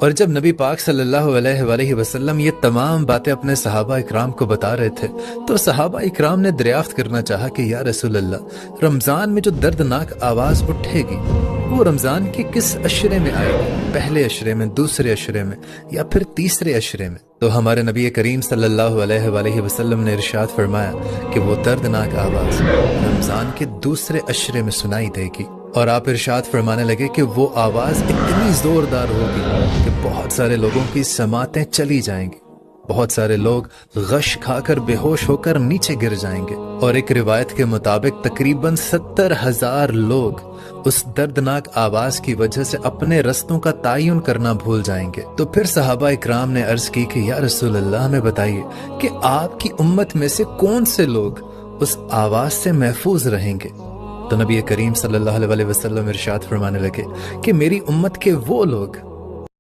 اور جب نبی پاک صلی اللہ علیہ وآلہ وسلم یہ تمام باتیں اپنے صحابہ اکرام کو بتا رہے تھے تو صحابہ اکرام نے دریافت کرنا چاہا کہ یا رسول اللہ، رمضان میں جو دردناک آواز اٹھے گی وہ رمضان کے کس عشرے میں آئے گی؟ پہلے عشرے میں، دوسرے عشرے میں، یا پھر تیسرے عشرے میں؟ تو ہمارے نبی کریم صلی اللہ علیہ وآلہ وسلم نے ارشاد فرمایا کہ وہ دردناک آواز رمضان کے دوسرے عشرے میں سنائی دے گی۔ اور آپ ارشاد فرمانے لگے کہ وہ آواز اتنی زوردار ہوگی کہ بہت سارے لوگوں کی سماعتیں چلی جائیں گی، بہت سارے لوگ غش کھا کر بے ہوش ہو کر نیچے گر جائیں گے، اور ایک روایت کے مطابق تقریباً 70,000 لوگ اس دردناک آواز کی وجہ سے اپنے رستوں کا تعین کرنا بھول جائیں گے۔ تو پھر صحابہ اکرام نے عرض کی کہ یا رسول اللہ، ہمیں بتائیے کہ آپ کی امت میں سے کون سے لوگ اس آواز سے محفوظ رہیں گے؟ تو نبی کریم صلی اللہ علیہ وسلم ارشاد فرمانے لگے کہ میری امت کے وہ لوگ